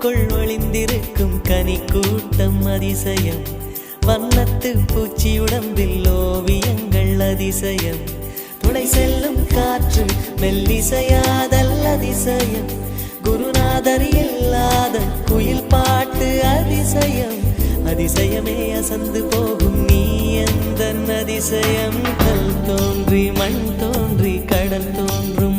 பூவுக்குள் ஒளிந்திருக்கும் கனி கூட்டம் அதிசயம். வண்ணத்து பூச்சி உடம்பில் ஓவியங்கள் அதிசயம். துணை செல்லும் காற்று மெல்லிசையாதல் அதிசயம். குருநாதர் இல்லாத குயில் பாட்டு அதிசயம். அதிசயமே அசந்து போகும் நீ எந்த அதிசயம். கல் தோன்றி மண் தோன்றி கடல் தோன்றும்